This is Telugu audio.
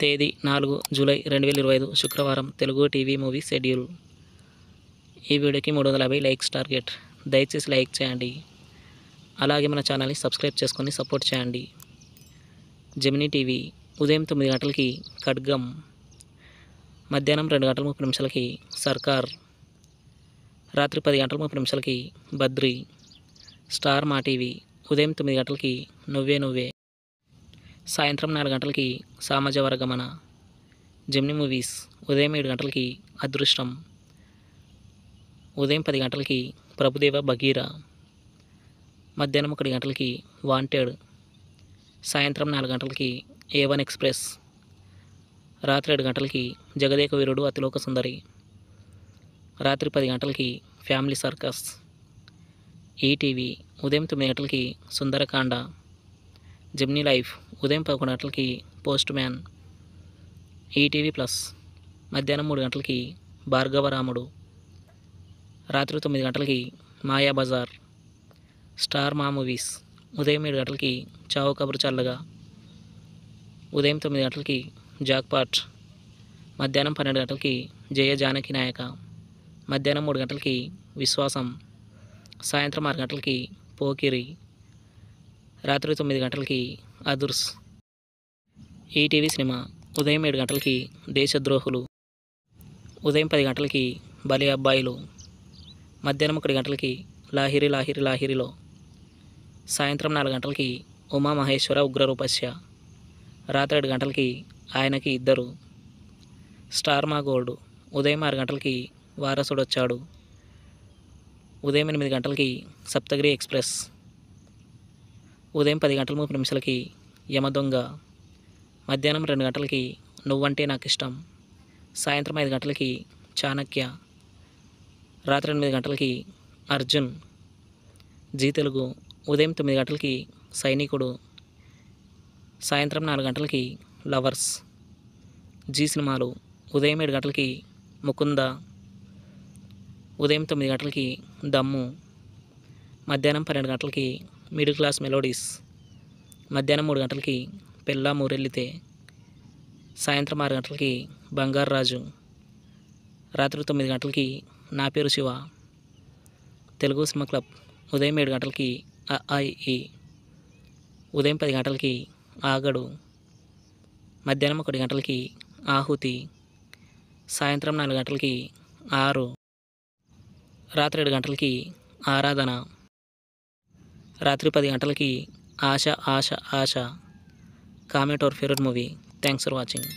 తేదీ 4 జూలై 2025 శుక్రవారం. Telugu TV movie schedule. ఈ వీడియోకి 350 లైక్స్ టార్గెట్. దయచేసి లైక్ చేయండి. అలాగే మన ఛానల్ని సబ్స్క్రైబ్ చేసుకొని సపోర్ట్ చేయండి. జెమినీ టీవీ ఉదయం 9 గంటలకి ఖడ్గం, మధ్యాహ్నం 2 గంటల 30 నిమిషాలకి సర్కార్, రాత్రి 10 గంటల 30 నిమిషాలకి బద్రి. స్టార్ మా టీవీ ఉదయం 9 గంటలకి నువ్వే నువ్వే, సాయంత్రం 4 గంటలకి సామాజ వర్గమన. జెమినీ మూవీస్ ఉదయం 7 గంటలకి అదృష్టం, ఉదయం 10 గంటలకి ప్రభుదేవ బగీరా, మధ్యాహ్నం 1 గంటలకి వాంటెడ్, సాయంత్రం 4 గంటలకి A1 ఎక్స్ప్రెస్, రాత్రి 7 గంటలకి జగదేక వీరుడు అతిలోక సుందరి, రాత్రి 10 గంటలకి ఫ్యామిలీ సర్కస్. ఈటీవీ ఉదయం 9 గంటలకి సుందరకాండ. జెమినీ లైఫ్ ఉదయం 11 గంటలకి పోస్ట్ మ్యాన్. ఈటీవీ ప్లస్ మధ్యాహ్నం 3 గంటలకి భార్గవరాముడు, రాత్రి 9 గంటలకి మాయాబజార్. స్టార్ మా మూవీస్ ఉదయం 7 గంటలకి చావు కబురు చల్లగా, ఉదయం 9 గంటలకి జాక్పాట్, మధ్యాహ్నం 12 గంటలకి జయ జానకి నాయక, మధ్యాహ్నం 3 గంటలకి విశ్వాసం, సాయంత్రం 6 గంటలకి పోకిరి, రాత్రి 9 గంటలకి అదుర్స్. ఈటీవీ సినిమా ఉదయం 7 గంటలకి దేశద్రోహులు, ఉదయం 10 గంటలకి బలి అబ్బాయిలు, మధ్యాహ్నం 1 గంటలకి లాహిరి లాహిరి లాహిరిలో, సాయంత్రం 4 గంటలకి ఉమామహేశ్వర ఉగ్రరూపస్య, రాత్రి 7 గంటలకి ఆయనకి ఇద్దరు. స్టార్ మా గోల్డ్ ఉదయం 6 గంటలకి వారసుడొచ్చాడు, ఉదయం 8 గంటలకి సప్తగిరి ఎక్స్ప్రెస్, ఉదయం 10 గంటల 30 నిమిషాలకి యమదొంగ, మధ్యాహ్నం 2 గంటలకి నువ్వంటే నాకు ఇష్టం, సాయంత్రం 5 గంటలకి చాణక్య, రాత్రి 8 గంటలకి అర్జున్. జీ తెలుగు ఉదయం 9 గంటలకి సైనికుడు, సాయంత్రం 4 గంటలకి లవర్స్. జీ సినిమాలు ఉదయం 7 గంటలకి ముకుంద, ఉదయం 9 గంటలకి దమ్ము, మధ్యాహ్నం 12 గంటలకి మిడిల్ క్లాస్ మెలోడీస్, మధ్యాహ్నం 3 గంటలకి పెళ్ళా మూరెల్లితే, సాయంత్రం 6 గంటలకి బంగారు రాజు, రాత్రి 9 గంటలకి నా పేరు శివ. తెలుగు సినిమా క్లబ్ ఉదయం 7 గంటలకి అఐఈ, ఉదయం 10 గంటలకి ఆగడు, మధ్యాహ్నం 1 గంటలకి ఆహుతి, సాయంత్రం 4 గంటలకి 6, రాత్రి 7 గంటలకి ఆరాధన, రాత్రి 10 గంటలకి Asha Asha Asha. Comment your favourite movie. Thanks for watching.